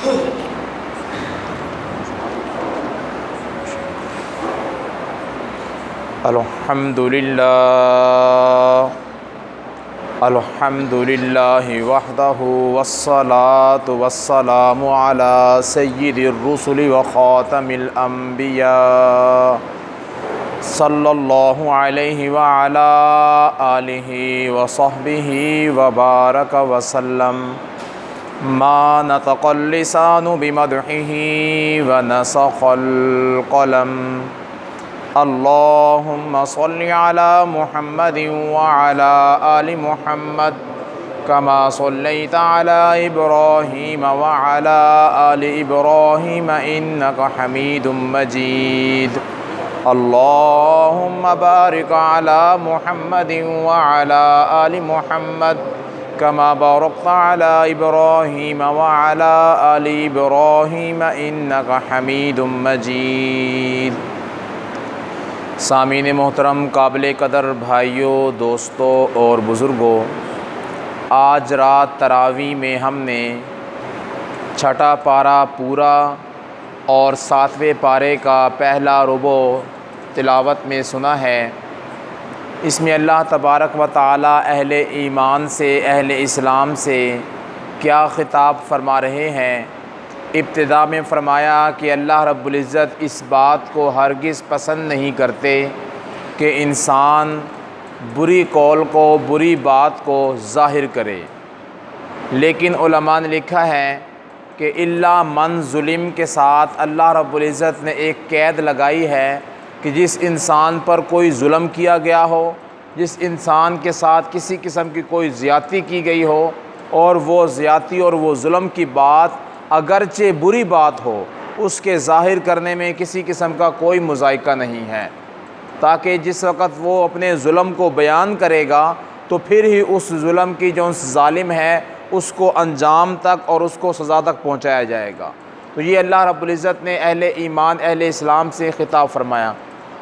अल्हम्दुलिल्लाहि वहदहु वस्सलातु वस्सलामु अला सय्यिदिर रुसुलि व खातमिल अंबिया सल्लल्लाहु अलैहि व अला आलिहि व सहबिहि व बारक व सल्लम। मा नतक़ल लिसानु बिमदहिहि व नसख़ल क़लम। अल्लाहुम्मा सल्लि अला मुहम्मदिन व अला आलि मुहम्मद कमा सल्लैता अला इब्राहीम व अला आलि इब्राहीम इन्नका हमीदुम मजीद। अल्लाहुम्मा बारिक अला मुहम्मदिन व अला आलि मुहम्मद कमा बारकता अला इब्राहीम व अला आलि इब्राहीम इन्नका हमीदुम मजीद। सामीन मोहतरम, काबिल कदर भाइयों, दोस्तों और बुज़ुर्गों, आज रात तरावी में हमने छठा पारा पूरा और सातवें पारे का पहला रुबो तिलावत में सुना है। इसमें अल्लाह तबारक व ताला अहले ईमान से, अहले इस्लाम से क्या ख़िताब फरमा रहे हैं। इब्तिदा में फ़रमाया कि अल्लाह रब्बुल इज़्ज़त इस बात को हरगिज़ पसंद नहीं करते कि इंसान बुरी कौल को, बुरी बात को ज़ाहिर करे, लेकिन उलमा ने लिखा है कि इल्ला मन ज़ुल्म के साथ अल्लाह रब्बुल इज़्ज़त ने एक कैद लगाई है कि जिस इंसान पर कोई जुल्म किया गया हो, जिस इंसान के साथ किसी किस्म की कोई ज़्यादती की गई हो और वो ज़्यादती और वो जुल्म की बात अगरचे बुरी बात हो, उसके ज़ाहिर करने में किसी किस्म का कोई मुज़ायका नहीं है, ताकि जिस वक़्त वो अपने जुल्म को बयान करेगा तो फिर ही उस जुल्म की जो ज़ालिम है उसको अंजाम तक और उसको सज़ा तक पहुँचाया जाएगा। तो ये अल्लाह रब्बुल इज़्ज़त ने अहले ईमान, अहले इस्लाम से ख़िताब फरमाया।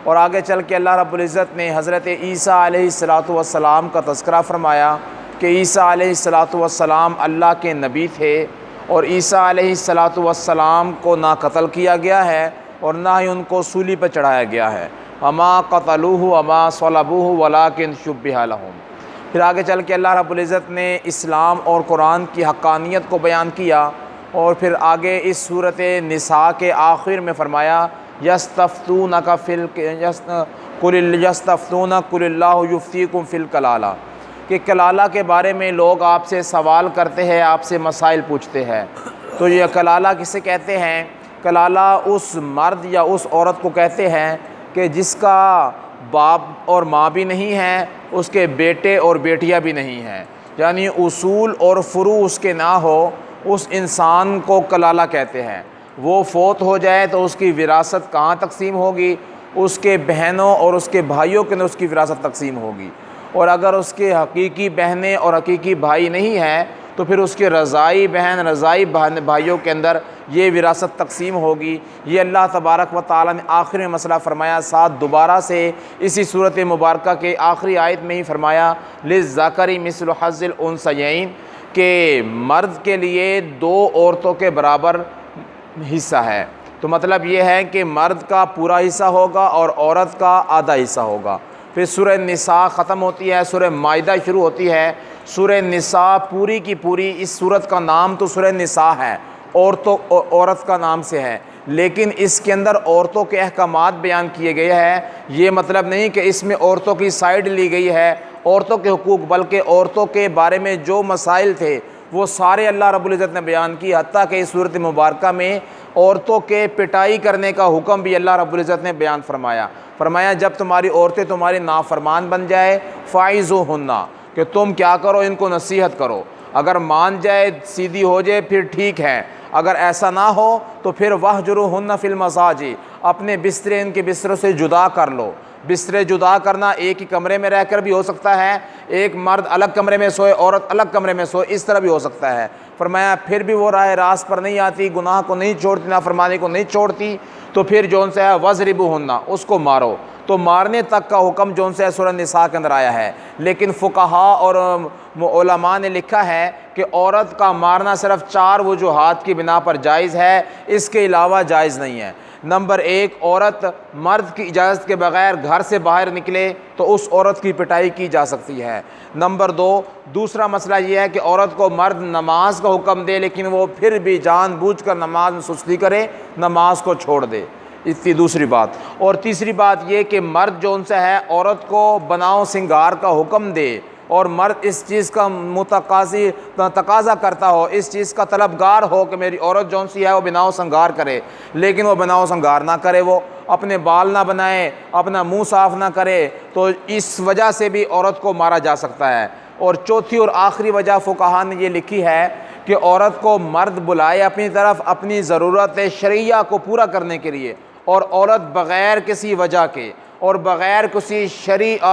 और आगे चल के अल्लाह रब्बुल इज़्ज़त ने हज़रत ईसा अलैहिस्सलातु वस्सलाम का तज़किरा फ़रमाया कि ईसा अलैहिस्सलातु वस्सलाम अल्लाह के नबी थे और ईसा अलैहिस्सलातु वस्सलाम को ना कत्ल किया गया है और ना ही उनको सूली पर चढ़ाया गया है। वमा क़तलूहु वमा सलबूहु वलाकिन शुब्बिहा लहुम। फिर आगे चल के अल्लाह रब्बुल इज़्ज़त ने इस्लाम और कुरान की हक़ानियत को बयान किया और फिर आगे इस सूरत निसा के आखिर में फ़रमाया यस्तफ़्तूनका फ़िल कुलिल्लाहु युफ़्तीकुम फ़िल कलाला, कि कलाला के बारे में लोग आपसे सवाल करते हैं, आपसे मसाइल पूछते हैं। तो ये कलाला किसे कहते हैं? कलाला उस मर्द या उस औरत को कहते हैं कि जिसका बाप और माँ भी नहीं है, उसके बेटे और बेटियाँ भी नहीं हैं, यानी उसूल और फ़ुरू उसके ना हो, उस इंसान को कलाला कहते हैं। वो फ़ौत हो जाए तो उसकी विरासत कहाँ तकसीम होगी? उसके बहनों और उसके भाइयों के अंदर उसकी विरासत तकसीम होगी। और अगर उसके हकीकी बहनें और हकीकी भाई नहीं हैं तो फिर उसके रज़ाई बहन, रज़ाई भाइयों के अंदर ये विरासत तकसीम होगी। ये अल्लाह तबारक व ताला ने आखिर में मसला फ़रमाया। साथ दोबारा से इसी सूरत मुबारक के आखिरी आयत में ही फ़रमाया लिज़्ज़करी मिस्लु हज़्ज़िल उन्सयैन, के मर्द के लिए दो औरतों के बराबर हिस्सा है। तो मतलब ये है कि मर्द का पूरा हिस्सा होगा और औरत का आधा हिस्सा होगा। फिर सूरह निसा ख़त्म होती है, सूरह माइदा शुरू होती है। सूरह निसा पूरी की पूरी, इस सूरत का नाम तो सूरह निसा है, औरत का नाम से है, लेकिन इसके अंदर औरतों के अहकामात बयान किए गए हैं। ये मतलब नहीं कि इसमें औरतों की साइड ली गई है, औरतों के हुकूक, बल्कि औरतों के बारे में जो मसाइल थे वो सारे अल्लाह रब्बुल इज़्ज़त ने बयान की। हत्ता कि इस सूरत मुबारक में औरतों के पिटाई करने का हुक्म भी अल्लाह रब्बुल इज़्ज़त ने बयान फरमाया जब तुम्हारी औरतें तुम्हारी नाफरमान बन जाए फ़ाइज़ुहुन्ना, कि तुम क्या करो, इनको नसीहत करो। अगर मान जाए, सीधी हो जाए, फिर ठीक है। अगर ऐसा ना हो तो फिर वहजुरुहुन्ना फ़िल मज़ाजी, अपने बिस्तरे इनके बिस्तरों से जुदा कर लो। बिस्तरे जुदा करना एक ही कमरे में रहकर भी हो सकता है, एक मर्द अलग कमरे में सोए, औरत अलग कमरे में सोए, इस तरह भी हो सकता है। फरमाया फिर भी वो राह रास्त पर नहीं आती, गुनाह को नहीं छोड़ती, नाफरमानी को नहीं छोड़ती, तो फिर जौन सा है वज़रिबूहुन्ना, उसको मारो। तो मारने तक का हुक्म जौन सा है सूरह निसा के अंदर आया है। लेकिन फ़ुक़हा और उलमा ने लिखा है कि औरत का मारना सिर्फ 4 वजूहात की बिना पर जायज़ है, इसके अलावा जायज़ नहीं है। नंबर 1, औरत मर्द की इजाज़त के बग़ैर घर से बाहर निकले तो उस औरत की पिटाई की जा सकती है। नंबर 2, दूसरा मसला ये है कि औरत को मर्द नमाज का हुक्म दे लेकिन वो फिर भी जानबूझकर नमाज में सुस्ती करे, नमाज को छोड़ दे, इतनी दूसरी बात। और तीसरी बात ये कि मर्द जौन सा है औरत को बनाओ सिंगार का हुक्म दे और मर्द इस चीज़ का तकाज़ा करता हो, इस चीज़ का तलबगार हो कि मेरी औरत जौन सी है वो बनाओ संगार करे, लेकिन वो बनाओ संगार ना करे, वो अपने बाल ना बनाए, अपना मुंह साफ़ ना करे, तो इस वजह से भी औरत को मारा जा सकता है। और चौथी और आखिरी वजह फ़ुक़हा ने ये लिखी है कि औरत को मर्द बुलाए अपनी तरफ अपनी ज़रूरत शरइया को पूरा करने के लिए, और औरत बग़ैर किसी वजह के और बग़ैर किसी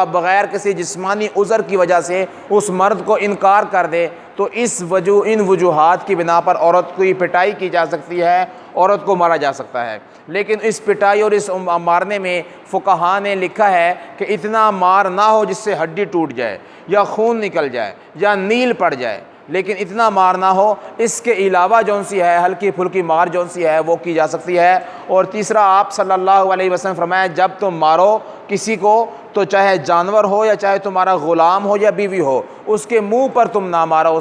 बग़ैर किसी जिस्मानी उज़र की वजह से उस मर्द को इनकार कर दे, तो इन वजूहात की बिना पर औरत की पिटाई की जा सकती है, औरत को मारा जा सकता है। लेकिन इस पिटाई और इस मारने में फ़ुक़हा ने लिखा है कि इतना मार ना हो जिससे हड्डी टूट जाए या खून निकल जाए या नील पड़ जाए, लेकिन इतना मार ना हो। इसके अलावा जौन सी है हल्की फुल्की मार जौन सी है वो की जा सकती है। और तीसरा, आप सल्लल्लाहु अलैहि वसल्लम फरमाया, जब तुम मारो किसी को तो चाहे जानवर हो या चाहे तुम्हारा ग़ुलाम हो या बीवी हो, उसके मुंह पर तुम ना मारो,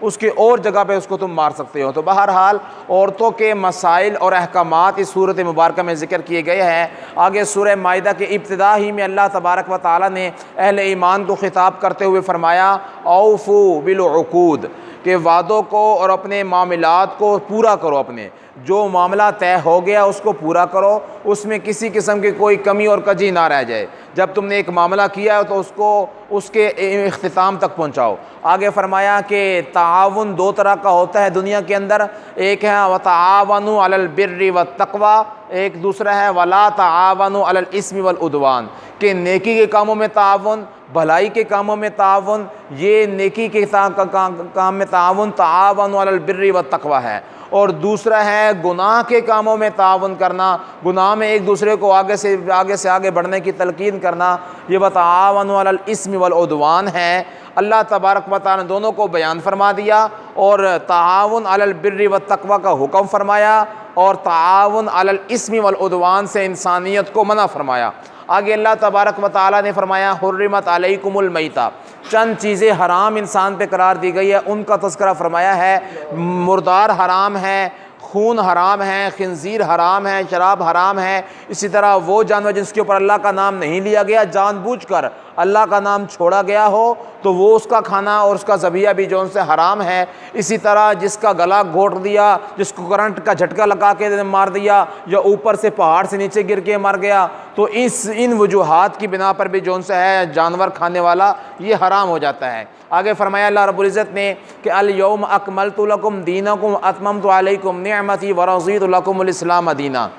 उसके और जगह पे उसको तुम मार सकते हो। तो बहरहाल औरतों के मसाइल और अहकामात इस सूरत मुबारक में ज़िक्र किए गए हैं। आगे सूरह माइदा के इब्तिदा ही में अल्लाह तबारक व तआला ने अहले ईमान को ख़िताब करते हुए फ़रमाया, औफ़ू बिल उक़ूद, के वादों को और अपने मामलात को पूरा करो, अपने जो मामला तय हो गया उसको पूरा करो, उसमें किसी किस्म की कोई कमी और कजी ना रह जाए। जब तुमने एक मामला किया तो उसको उसके इख्तिताम तक पहुँचाओ। आगे फरमाया कि ताआवुन 2 तरह का होता है दुनिया के अंदर, एक है व ताआवनु अलल बिर्रि व तक़वा, एक दूसरा है वला ताआवनु अलल इस्मि वल उद्वान, कि नेकी के कामों में ताआवुन, भलाई के कामों में ताआवुन, ये नेकी के काम में ताआवुन ताआवनु अलल बिर्रि व तक़वा है। और दूसरा है गुनाह के कामों में ताअवुन करना, गुनाह में एक दूसरे को आगे से आगे बढ़ने की तलकीन करना, ये वताअवनु अलल इस्मि वल उद्वान है। अल्लाह तबारक व तआला ने दोनों को बयान फरमा दिया और ताअवुन अलल बिर्रि व तक़वा का हुक्म फरमाया और ताअवुन अलल इस्मि वल उद्वान से इंसानियत को मना फरमाया। आगे अल्लाह तबारक व तआला ने फरमाया, हुर्रिमत अलैकुमुल मैता, चंद चीज़ें हराम इंसान पे करार दी गई है, उनका तज़किरा फरमाया है। मुर्दार हराम है, खून हराम है, खिंजीर हराम है, शराब हराम है। इसी तरह वो जानवर जिसके ऊपर अल्लाह का नाम नहीं लिया गया, जानबूझकर अल्लाह का नाम छोड़ा गया हो, तो वो उसका खाना और उसका ज़बिया भी जौन से हराम है। इसी तरह जिसका गला घोट दिया, जिसको करंट का झटका लगा के मार दिया या ऊपर से पहाड़ से नीचे गिर के मर गया, तो इन वजूहात की बिना पर भी जौन सा है जानवर खाने वाला ये हराम हो जाता है। आगे फरमाया अल्लाह रब्बुल इज़्ज़त ने कि अल यौम अकमलतु लकुम दीनकुम अतममतु अलैकुम निअमती व रज़ीतु लकुमुल इस्लाम दीना,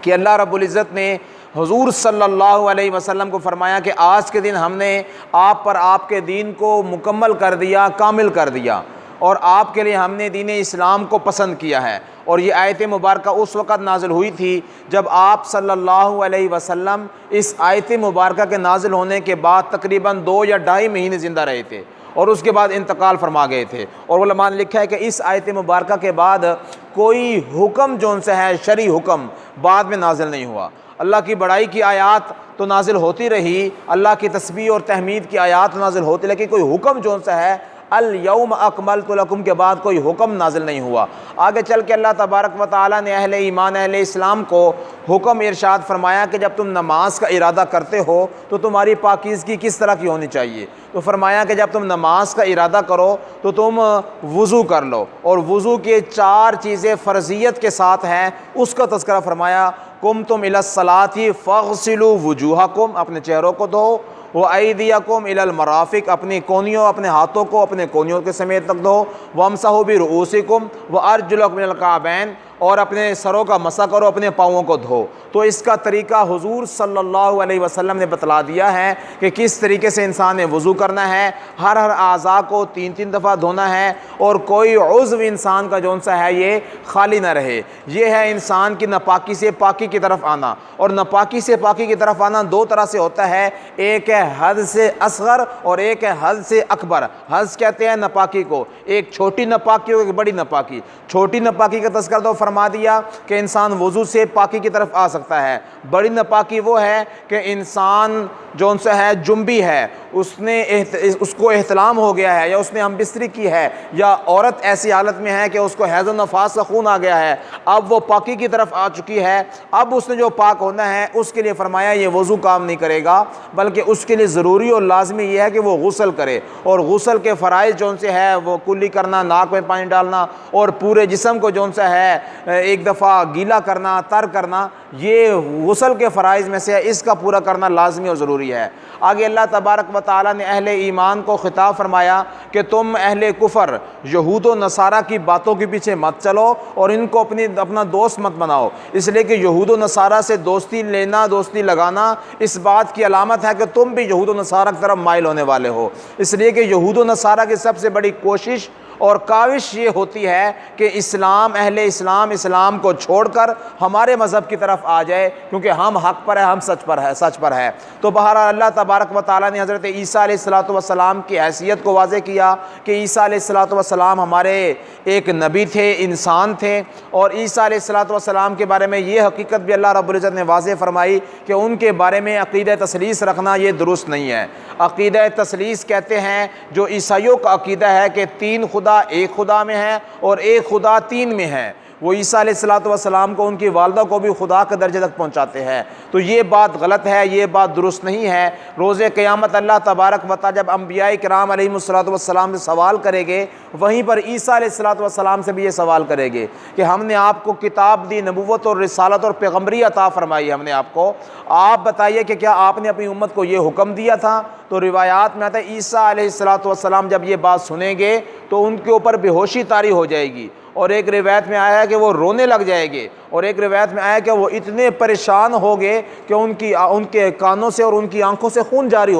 कि अल्लाह रब्बुल इज़्ज़त ने हुज़ूर सल्लल्लाहु अलैहि वसल्लम को फरमाया कि आज के दिन हमने आप पर आपके दीन को मुकम्मल कर दिया, कामिल कर दिया, और आपके लिए हमने दीन इस्लाम को पसंद किया है। और ये आयत मुबारक उस वक़्त नाज़िल हुई थी जब आप सल्लल्लाहु अलैहि वसल्लम इस आयत मुबारक के नाज़िल होने के बाद तकरीबन 2 या 2.5 महीने ज़िंदा रहे थे और उसके बाद इंतकाल फरमा गए थे। और उलमा ने लिखा है कि इस आयत मुबारक के बाद कोई हुक्म जौन सा है शरई हुक्म बाद में नाज़िल नहीं हुआ। अल्लाह की बड़ाई की आयात तो नाज़िल होती रही, अल्लाह की तस्बीह और तहमीद की आयात नाज़िल होती, लेकिन कोई हुक्म जौन सा है अल यौम अकमलतु लकुम के बाद कोई हुक्म नाज़िल नहीं हुआ। आगे चल के अल्लाह तबारक व तआला ने अहले ईमान अहले इस्लाम को हुक्म इरशाद फरमाया कि जब तुम नमाज का इरादा करते हो तो तुम्हारी पाकीज़गी किस तरह की होनी चाहिए। तो फरमाया कि जब तुम नमाज का इरादा करो तो तुम वज़ू कर लो, और वज़ू के 4 चीज़ें फ़र्ज़ियत के साथ हैं, उसका तज़किरा फरमाया। कुमतुम इलस्सलाति फ़ग़सिलू वुजूहकुम, अपने चेहरों को धो, व अयदियकुम इलल मराफ़िक, अपनी कोनियों अपने हाथों को अपने कोनियों के समेत तक धो, वमसहू बिरुऊसिकुम व अर्जुलकुम इलल काबैन, और अपने सरों का मसा करो, अपने पाँवों को धो। तो इसका तरीका हुजूर सल्लल्लाहु अलैहि वसल्लम ने बतला दिया है कि किस तरीके से इंसान ने वज़ू करना है। हर आज़ा को 3-3 दफ़ा धोना है और कोई उज़्व इंसान का जौन सा है ये खाली ना रहे। ये है इंसान की नापाकी से पाकी की तरफ आना। और नापाकी से पाकी की तरफ आना दो तरह से होता है, एक है हद से असगर और एक है हद से अकबर। हद कहते हैं नापाकी को, एक छोटी नापाकी और एक बड़ी नापाकी। छोटी नापाकी का तज़किरा तो फरमा दिया कि इंसान वज़ू से पाकी की तरफ आ सकता है। बड़ी नापाकी वो है कि इंसान जौन सा है जुम्बी है, उसको एहतलाम हो गया है या उसने हमबिस्तरी की है, या औरत ऐसी हालत में है कि उसको हैज़ और नफास का खून आ गया है, अब वो पाकी की तरफ आ चुकी है। अब उसने जो पाक होना है उसके लिए फरमाया ये वज़ू काम नहीं करेगा, बल्कि उसके लिए ज़रूरी और लाजमी ये है कि वो गुस्ल करे। और गुस्ल के फ़राइज़ जौन से है वो कुल्ली करना, नाक में पानी डालना और पूरे जिस्म को जौन सा है एक दफ़ा गीला करना, तर करना, ये गुस्ल के फ़राइज़ में से है। इसका पूरा करना लाजमी और ज़रूरी है। आगे अल्लाह तबारक व तआला ने अहले ईमान को खिताब फरमाया कि तुम अहले कुफर यहूद व नसारा की बातों के पीछे मत चलो और इनको अपना दोस्त मत बनाओ। इसलिए कि यहूद व नसारा से दोस्ती लेना, दोस्ती लगाना इस बात की अलामत है कि तुम भी यहूद व नसारा की तरफ माइल होने वाले हो। इसलिए कि यहूद व नसारा की सबसे बड़ी कोशिश और काविश ये होती है कि अहले इस्लाम को छोड़कर हमारे मज़हब की तरफ आ जाए, क्योंकि हम हक़ पर है, हम सच पर है। तो बहरहाल अल्लाह तबारक व तआला ने हज़रत ईसा अलैहिस्सलातु वस्सलाम की हैसियत को वाज़े किया कि ईसा अलैहिस्सलातु वस्सलाम हमारे एक नबी थे, इंसान थे। और ईसा अलैहिस्सलातु वस्सलाम के बारे में ये हकीकत भी अल्लाह रब्बुल इज़्ज़त ने वाज़े फरमाई कि उनके बारे में अक़ीदा तसलीस रखना ये दुरुस्त नहीं है। अक़ीदा तसलीस कहते हैं जो ईसाइयों का अक़ीदा है कि 3 खुदा एक खुदा में है और एक खुदा 3 में है। वो ईसा अलैहिस्सलातु वस्सलाम को, उनकी वालदा को भी खुदा के दर्जे तक पहुँचाते हैं। तो ये बात गलत है, ये बात दुरुस्त नहीं है। रोज़े क़यामत अल्लाह तबारक व तआला जब अंबिया किराम अलैहिमुस्सलातु वस्सलाम से सवाल करेंगे, वहीं पर ईसा अलैहिस्सलातु वस्सलाम से भी ये सवाल करेंगे कि हमने आपको किताब दी, नबुव्वत और रिसालत और पैगम्बरी अता फरमाई हमने आपको, आप बताइए कि क्या आपने अपनी उम्मत को ये हुक्म दिया था। तो रिवायात में आता है ईसा अलैहिस्सलातु वस्सलाम जब ये बात सुनेंगे तो उनके ऊपर बेहोशी तारी हो जाएगी, और एक रिवायत में आया है कि वो रोने लग जाएंगे, और एक रिवायत में आया कि वो इतने परेशान हो गए कि उनके कानों से और उनकी आंखों से खून जारी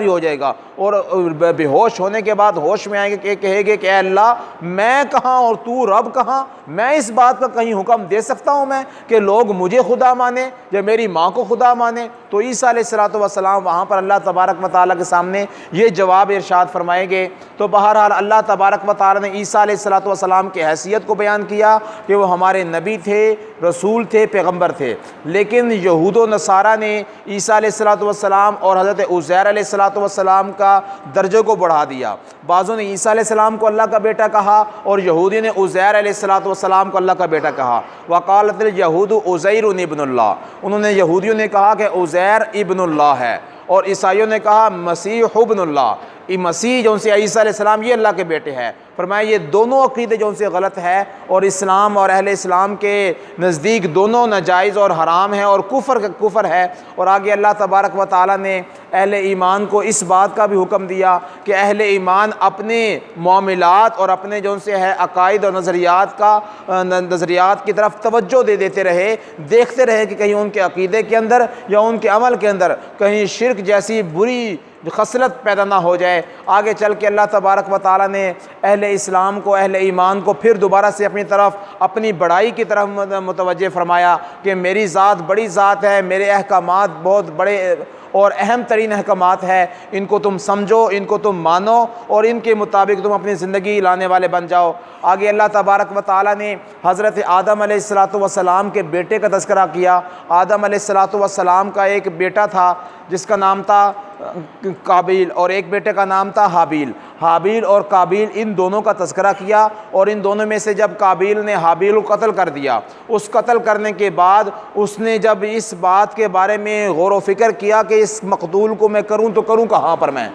हो जाएगा, और बेहोश होने के बाद होश में आएंगे, कहेंगे कि अल्लाह मैं कहाँ और तू रब कहाँ। मैं इस बात का कहीं हुक्म दे सकता हूँ मैं कि लोग मुझे खुदा माने या मेरी माँ को खुदा माने। तो ईसा अलैहिस्सलातु वस्सलाम वहाँ पर अल्लाह तबारक व तआला के सामने ये जवाब इरशाद फरमाएंगे। तो बहरहाल अल्लाह तबारक व तआला ने ईसा अलैहिस्सलातु वस्सलाम की हैसियत को बयान किया कि वो हमारे नबी थे, रसूल थे, पैगम्बर थे। लेकिन यहूद व नसारा ने ईसा अलैहिस्सलातु वस्सलाम और हज़रत उज़ैर अलैहिस्सलातु वस्सलाम का दर्जे को बढ़ा दिया। बाज़ों ने ईसा अलैहिस्सलाम को अल्लाह का बेटा कहा और यहूदी ने उज़ैर अलैहिस्सलातु वस्सलाम को अल्लाह का बेटा कहा। वक़ालतिल यहूद उज़ैर इब्नुल्लाह, उन्होंने यहूदियों ने कहा कि उज़ैर इब्नुल्लाह है, और ईसाइयों ने कहा मसीह इब्नुल्लाह, ये मसीह जो उनसे ईसा अलैहिस्सलाम ये अल्लाह के बेटे हैं। फरमाया ये दोनों अक़ीदे जो उनसे गलत है, और इस्लाम और अहले इस्लाम के नज़दीक दोनों नाजायज़ और हराम है और कुफ़र है। और आगे अल्लाह तबारक व तआला ने अहले ईमान को इस बात का भी हुक्म दिया कि अहले ईमान अपने मामलात और अपने जो उनसे है अकायद और नज़रियात की तरफ तवज्जो देते रहे, देखते रहे कि कहीं उनके अक़ीदे के अंदर या उनके अमल के अंदर कहीं शिर्क जैसी बुरी खसलत पैदा ना हो जाए। आगे चल के अल्लाह तबारक व तआला ने अहले इस्लाम को, अहले ईमान को फिर दोबारा से अपनी तरफ, अपनी बड़ाई की तरफ मुतवज्जे फरमाया कि मेरी ज़ात बड़ी ज़ात है, मेरे अहकामात बहुत बड़े और अहम तरीन अहकामात है, इनको तुम समझो, इनको तुम मानो और इनके मुताबिक तुम अपनी ज़िंदगी लाने वाले बन जाओ। आगे अल्लाह तबारक व तआला ने हज़रत आदम अलैहिस्सलातु वस्सलाम के बेटे का तज़किरा किया। आदम अलैहिस्सलातु वस्सलाम का एक बेटा था जिसका नाम था काबिल, और एक बेटे का नाम था हाबिल। हाबिल और काबिल इन दोनों का तज़किरा किया, और इन दोनों में से जब काबिल ने हाबिल को कत्ल कर दिया, उस कत्ल करने के बाद उसने जब इस बात के बारे में गौर व फ़िक्र किया कि इस मकतूल को मैं करूँ तो करूँ कहाँ पर, मैं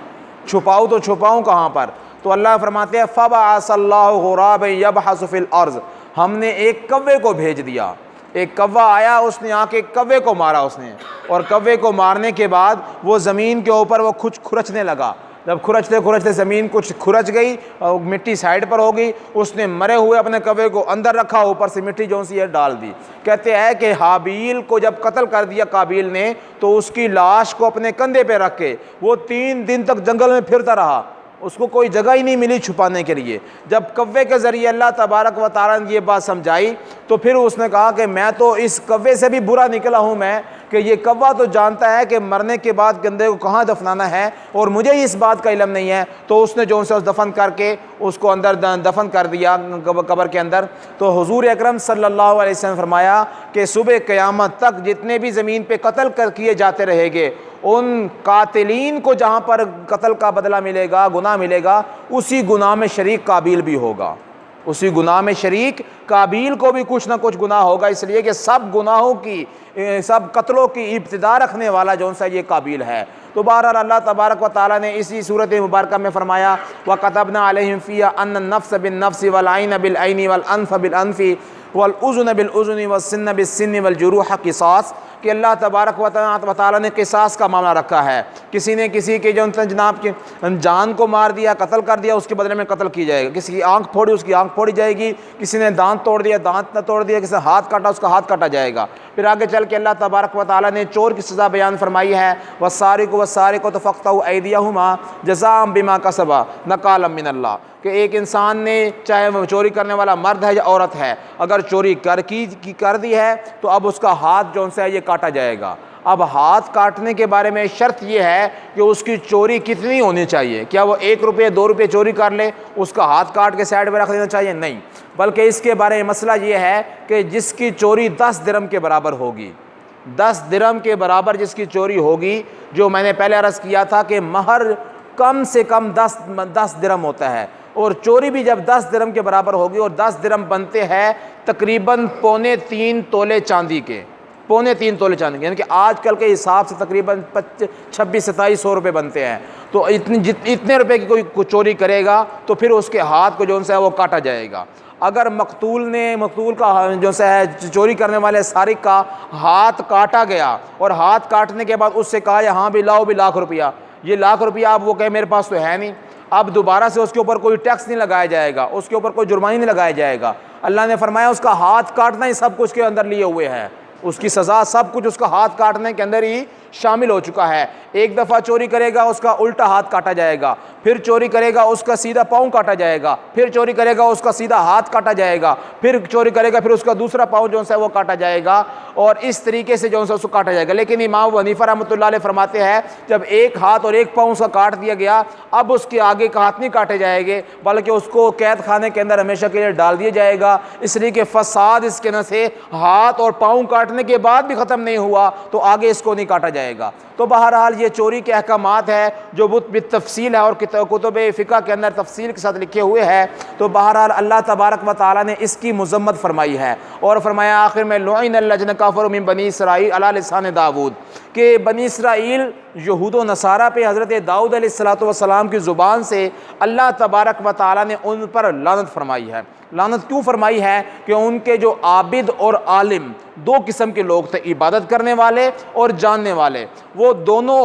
छुपाऊँ तो छुपाऊँ कहाँ पर। तो अल्लाह फरमाते हैं फ़बअसल्लाहु गुराबन यबहसु फ़िल अर्ज़, हमने एक कव्वे को भेज दिया। एक कव्वा आया, उसने आके कव्वे को मारा उसने, और कव्वे को मारने के बाद वो ज़मीन के ऊपर वो खुरचने लगा। जब खुरचते खुरचते ज़मीन कुछ खुरच गई और मिट्टी साइड पर हो गई, उसने मरे हुए अपने कव्वे को अंदर रखा, ऊपर से मिट्टी जो सी है डाल दी। कहते हैं कि हाबील को जब कत्ल कर दिया काबिल ने, तो उसकी लाश को अपने कंधे पे रख के वो 3 दिन तक जंगल में फिरता रहा, उसको कोई जगह ही नहीं मिली छुपाने के लिए। जब कव्वे के ज़रिए अल्लाह तबारक व तआला ने ये बात समझाई, तो फिर उसने कहा कि मैं तो इस कव्वे से भी बुरा निकला हूँ मैं, कि ये कव्वा तो जानता है कि मरने के बाद गंदे को कहाँ दफनाना है और मुझे इस बात का इल्म नहीं है। तो उसने जो उनसे दफन करके उसको अंदर दफन कर दिया कब्र के अंदर। तो हुजूर अकरम सल्लल्लाहु अलैहि वसल्लम फरमाया कि सुबह क़यामत तक जितने भी ज़मीन पे कत्ल किए जाते रहेंगे, उन कातिलीन को जहाँ पर कत्ल का बदला मिलेगा, गुनाह मिलेगा, उसी गुनाह में शरीक काबिल भी होगा, उसी गुनाह में शरीक काबिल को भी कुछ ना कुछ गुनाह होगा। इसलिए कि सब गुनाहों की, सब कत्लों की इब्तिदा रखने वाला जो सा ये काबिल है। तो बहरहाल अल्लाह तबारक व तआला ने इसी सूरत मुबारक में फरमाया, व कतबना अलैहिम फ़ीहा अन्न नफ्स बिन नफ्स वल ऐन बिल ऐन वल अनफ बिल अनफि वल उज़ुन बिल उज़ुन वस्सिन्न बिस सिन्न वल जुरूह क़िसास, कि अल्लाह तबारक व तआला ने क़िसास का मामला रखा है। किसी ने किसी के जो जनाब के जान को मार दिया, कत्ल कर दिया, उसके बदले में कत्ल की जाएगा। किसी की आँख फोड़ी, उसकी आँख फोड़ी जाएगी। किसी ने दांत तोड़ दिया, दांत न तोड़ दिया। किसी ने हाथ काटा, उसका हाथ काटा जाएगा। फिर आगे चल के अल्लाह तबारक व तआला ने चोर की सज़ा बयान फरमाई है, वस्सारिक़ु वस्सारिक़तु फ़क़्तऊ अयदियहुमा जज़ाअम बिमा कसबा नकालम मिनल्लाह, कि एक इंसान ने, चाहे वो चोरी करने वाला मर्द है या औरत है, अगर चोरी कर दी है तो अब उसका हाथ जो है ये काटा जाएगा। अब हाथ काटने के बारे में शर्त यह है कि उसकी चोरी कितनी होनी चाहिए। क्या वो 1 रुपये 2 रुपये चोरी कर ले, उसका हाथ काट के साइड में रख देना चाहिए? नहीं, बल्कि इसके बारे में मसला ये है कि जिसकी चोरी 10 दिरहम के बराबर होगी, 10 दिरहम के बराबर जिसकी चोरी होगी, जो मैंने पहले अर्ज़ किया था कि महर कम से कम 10 दिरहम होता है, और चोरी भी जब 10 दिरहम के बराबर होगी, और 10 दिरहम बनते हैं तकरीबन 2.25 तोले चांदी के, 2.25 तोले चांदी के, यानी कि आजकल के हिसाब से तकरीबन 26-27 रुपये बनते हैं। तो इतने रुपए की कोई चोरी करेगा तो फिर उसके हाथ को जो सा है वो काटा जाएगा। अगर मकतूल का जो सा है चोरी करने वाले सारिक का हाथ काटा गया, और हाथ काटने के बाद उससे कहा यहाँ भी लाओ भी लाख रुपया, ये लाख रुपया, अब वो कहे मेरे पास तो है नहीं, अब दोबारा से उसके ऊपर कोई टैक्स नहीं लगाया जाएगा, उसके ऊपर कोई जुर्माना नहीं लगाया जाएगा। अल्लाह ने फरमाया उसका हाथ काटना ही सब कुछ के अंदर लिए हुए है, उसकी सज़ा सब कुछ उसका हाथ काटने के अंदर ही शामिल हो चुका है। एक दफ़ा चोरी करेगा उसका उल्टा हाथ काटा जाएगा, फिर चोरी करेगा उसका सीधा पाँव काटा जाएगा, फिर चोरी करेगा उसका सीधा हाथ काटा जाएगा, फिर चोरी करेगा फिर उसका दूसरा पाँव जो है वो काटा जाएगा, और इस तरीके से जो है उसको काटा जाएगा। लेकिन इमाम अबू हनीफा रहमतुल्लाह अलैह फरमाते हैं जब एक हाथ और एक पाँव उसका काट दिया गया, अब उसके आगे का हाथ नहीं काटे जाएंगे, बल्कि उसको कैद खाने के अंदर हमेशा के लिए डाल दिया जाएगा। इसलिए कि फसाद इसके न से हाथ और पाँव काटने के बाद भी ख़त्म नहीं हुआ तो आगे इसको नहीं काटा जाएगा। तो बहरहाल ये चोरी के अहकामात है जो तफसील है और कुतुब फ़िक़ह के अंदर तफसील के साथ लिखे हुए हैं। तो बहरहाल अल्लाह तबारक व तआला ने इसकी मज़म्मत फरमाई है, और फरमाया आखिर में लुइनल्लज़ीना कफ़रू मिन बनी इसराईल अला लिसान दाऊद, कि बनी इसराईल यहूद व नसारा पे हज़रत दाऊद अलैहिस्सलातु वस्सलाम की ज़ुबान से अल्लाह तबारक व तआला ने उन पर लानत फरमाई है। लानत क्यों फरमाई है? कि उनके जो आबिद और आलिम 2 किस्म के लोग थे, इबादत करने वाले और जानने वाले, वो दोनों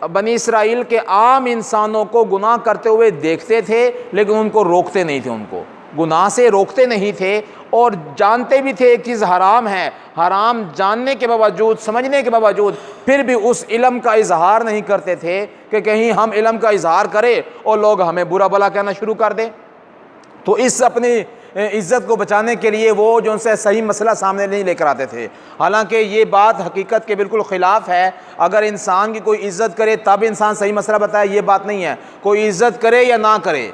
बनी इसराइल के आम इंसानों को गुनाह करते हुए देखते थे, लेकिन उनको रोकते नहीं थे, उनको गुनाह से रोकते नहीं थे, और जानते भी थे एक चीज़ हराम है, हराम जानने के बावजूद, समझने के बावजूद फिर भी उस इल्म का इजहार नहीं करते थे कि कहीं हम इल्म का इजहार करें और लोग हमें बुरा भला कहना शुरू कर दें। तो इस अपनी इज़्ज़त को बचाने के लिए वो जो उनसे सही मसला सामने नहीं लेकर आते थे। हालांकि ये बात हकीकत के बिल्कुल ख़िलाफ़ है। अगर इंसान की कोई इज़्ज़त करे तब इंसान सही मसला बताए, ये बात नहीं है। कोई इज़्ज़त करे या ना करे,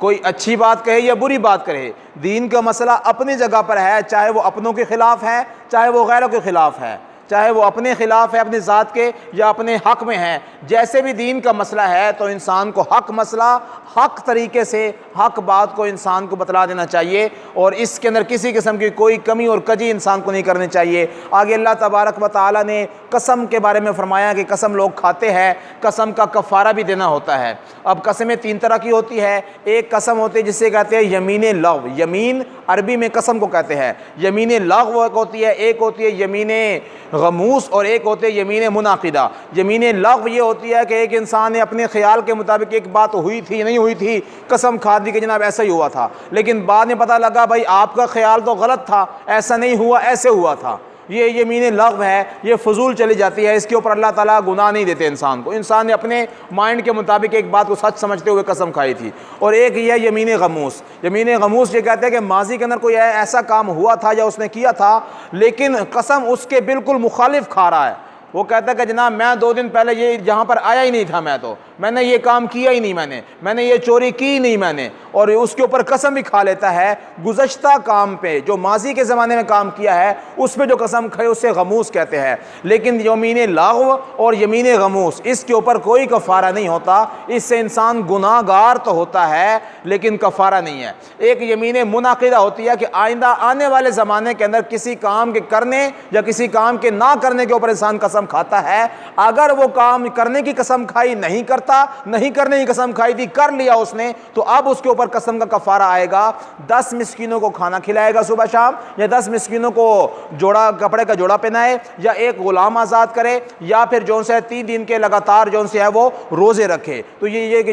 कोई अच्छी बात कहे या बुरी बात कहे, दीन का मसला अपनी जगह पर है, चाहे वो अपनों के ख़िलाफ़ है, चाहे वो गैरों के ख़िलाफ़ है, चाहे वो अपने ख़िलाफ़ है, अपनी ज़ात के, या अपने हक़ में है। जैसे भी दीन का मसला है तो इंसान को हक़ मसला हक़ तरीके से हक़ बात को इंसान को बतला देना चाहिए, और इसके अंदर किसी किस्म की कोई कमी और कजी इंसान को नहीं करनी चाहिए। आगे अल्लाह तबारक व तआला ने कसम के बारे में फ़रमाया कि कसम लोग खाते हैं, कसम का कफ़ारा भी देना होता है। अब कसमें 3 तरह की होती है। एक कसम होती है जिसे कहते हैं यमीन लग़्व, यमीन अरबी में कसम को कहते हैं। यमीन लग़्व होती है, एक होती है यमीन गमूस, और एक होते हैं यमीन मुनाकिदा। यमीन लग़्व ये होती है कि एक इंसान ने अपने ख्याल के मुताबिक एक बात हुई थी नहीं हुई थी, कसम खा दी कि जनाब ऐसा ही हुआ था, लेकिन बाद में पता लगा भाई आपका ख्याल तो गलत था, ऐसा नहीं हुआ, ऐसे हुआ था। ये यमीन लग़्व है, ये फजूल चली जाती है, इसके ऊपर अल्लाह ताला गुनाह नहीं देते इंसान को। इंसान ने अपने माइंड के मुताबिक एक बात को सच समझते हुए कसम खाई थी। और एक ये यमीन गमूस। यमीन गमूस ये कहते हैं कि माजी के अंदर कोई ऐसा काम हुआ था या उसने किया था, लेकिन कसम उसके बिल्कुल मुखालिफ खा रहा है। वो कहता है कि जनाब मैं 2 दिन पहले ये यहाँ पर आया ही नहीं था, मैंने ये काम किया ही नहीं, मैंने ये चोरी की ही नहीं मैंने, और उसके ऊपर कसम भी खा लेता है। गुज़श्ता काम पे जो माजी के ज़माने में काम किया है उस पर जो कसम खाए उसे गमूस कहते हैं। लेकिन यमीन लग़्व और यमीन गमूस इसके ऊपर कोई कफ़ारा नहीं होता, इससे इंसान गुनाहगार तो होता है लेकिन कफ़ारा नहीं है। एक यमीन मुनाकिदा होती है कि आइंदा आने वाले ज़माने के अंदर किसी काम के करने या किसी काम के ना करने के ऊपर इंसान कसम खाता है। अगर वो काम करने की कसम खाई नहीं करता, नहीं करने की कसम खाई थी, कर लिया उसने, तो अब उसके ऊपर कसम का कफारा आएगा। 10 मिस्कीनों को खाना खिलाएगा सुबह शाम, या 10 मिस्कीनों को जोड़ा कपड़े का जोड़ा पहनाए, या एक गुलाम आज़ाद करे, या फिर जो से 3 दिन के लगातार जो से है वो रोज़े रखे। तो ये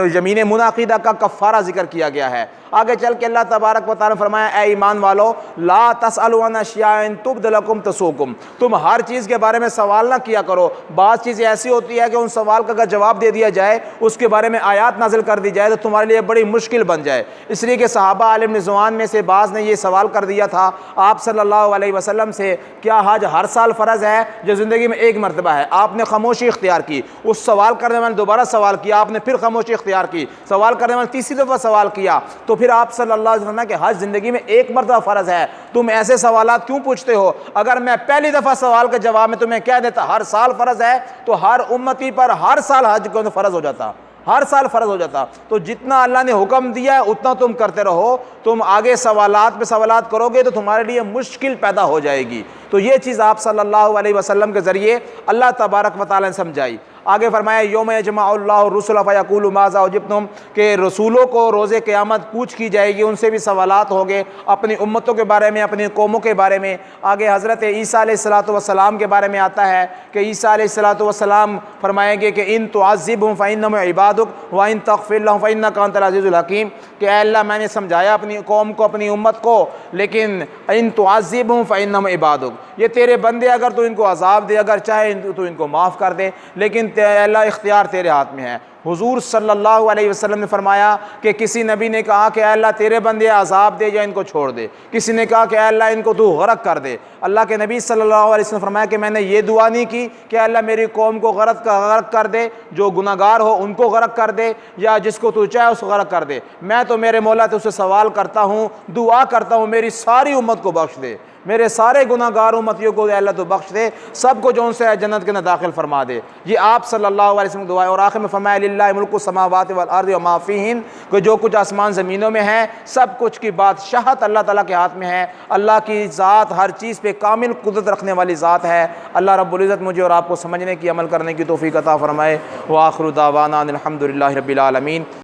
यमीन मुनाकिदा का कफारा जिक्र किया गया है। आगे चल के अल्लाह तबारक व तआला फरमाया, ए ईमान वालो ला तसअलू अन अशियाइन तुब्द लकुम तसूकुम, तुम हर चीज़ के बारे में सवाल ना किया करो। बात चीज़ें ऐसी होती है कि उन सवाल का अगर जवाब दे दिया जाए, उसके बारे में आयात नाजिल कर दी जाए तो तुम्हारे लिए बड़ी मुश्किल बन जाए। इसलिए कि सहाबा आलिम निज़वान में से बाज़ ने ये सवाल कर दिया था आप सल्लल्लाहु अलैहि वसल्लम से, क्या हज हर साल फ़र्ज़ है जो ज़िंदगी में एक मरतबा है? आपने खामोशी इख्तियार की। उस सवाल करने वाले दोबारा सवाल किया, आपने फिर खामोशी इख्तियार की। सवाल करने वाले तीसरी दफ़ा सवाल किया, तो फिर आप सल्लल्लाहु अलैहि वसल्लम के हज ज़िंदगी में एक मरतबा फ़र्ज़ है, तुम ऐसे सवालात क्यों पूछते हो? अगर मैं पहली दफ़ा सवाल के जवाब में तुम्हें कह देता हर साल फ़र्ज़ है, तो हर उम्मती पर हर साल हज को फ़र्ज़ हो जाता, हर साल फ़र्ज़ हो जाता। तो जितना अल्लाह ने हुक्म दिया है उतना तुम करते रहो। तुम आगे सवालात पे सवालात करोगे तो तुम्हारे लिए मुश्किल पैदा हो जाएगी। तो ये चीज़ आप सल्लल्लाहु अलैहि वसल्लम के ज़रिए अल्लाह तबारक व तआला ने समझाई। आगे फरमाया यौम यजमअल्लाहु रुसुला फयक़ूलु माज़ा उजिब्तुम, के रसूलों को रोज़े क़यामत पूछ की जाएगी, उनसे भी सवालात होंगे अपनी उम्मतों के बारे में, अपनी कौमों के बारे में। आगे हज़रत ईसा अलैहिस्सलातु वस्सलाम के बारे में आता है कि ईसा अलैहिस्सलातु वस्सलाम फरमाएंगे कि इन तुअज़्ज़िबहुम फ़इन्नहुम इबादुक व इन तग़फ़िर लहुम फ़इन्नका अंतल अज़ीज़ुल हकीम, कि अल्लाह मैंने समझाया अपनी कौम को, अपनी उम्मत को, लेकिन इन तुअज़्ज़िबहुम फ़इन्नहुम इबादुक, ये तेरे बंदे, अगर तू इनको अज़ाब दे, अगर चाहे तो इनको माफ़ कर दे, लेकिन अल्लाह इख्तियार तेरे हाथ में है। हुजूर सल्लल्लाहु अलैहि वसल्लम ने फरमाया कि किसी नबी ने कहा कि अल्लाह तेरे बंदे अज़ाब दे या इनको छोड़ दे, किसी ने कहा कि अल्लाह इनको तू गरक कर दे। अल्लाह के नबी सल्लल्लाहु अलैहि वसल्लम ने फरमाया कि मैंने ये दुआ नहीं की कि अल्लाह मेरी कौम को गरक कर दे, जो गुनाहगार हो उनको गरक कर दे, या जिसको तू चाहे उसको गरक कर दे। मैं तो मेरे मौला तुझसे सवाल करता हूँ, दुआ करता हूँ, मेरी सारी उम्मत को बख्श दे, मेरे सारे गुनाहगार उम्मतियों को अल्लाह तो बख्श दे, सबको जो उनसे जन्नत के अंदर दाखिल फरमा दे। ये आप सल्लल्लाहु अलैहि वसल्लम की दुआ है। और आखिर में फरमाया लिल्लाहि मुल्कु समावाति वल अर्दि व मा फ़ीहिन, कि जो कुछ आसमान ज़मीनों में है सब कुछ की बादशाहत अल्लाह ताला के हाथ में है। अल्लाह की ज़ात हर चीज़ पे कामिल कुदरत रखने वाली ज़ात है। अल्लाह रब्बुल इज़्ज़त मुझे और आपको समझने की, अमल करने की तौफ़ीक़ अता फ़रमाए। व आखिरु दावाना अनिल हम्दुलिल्लाहि रब्बिल आलमीन।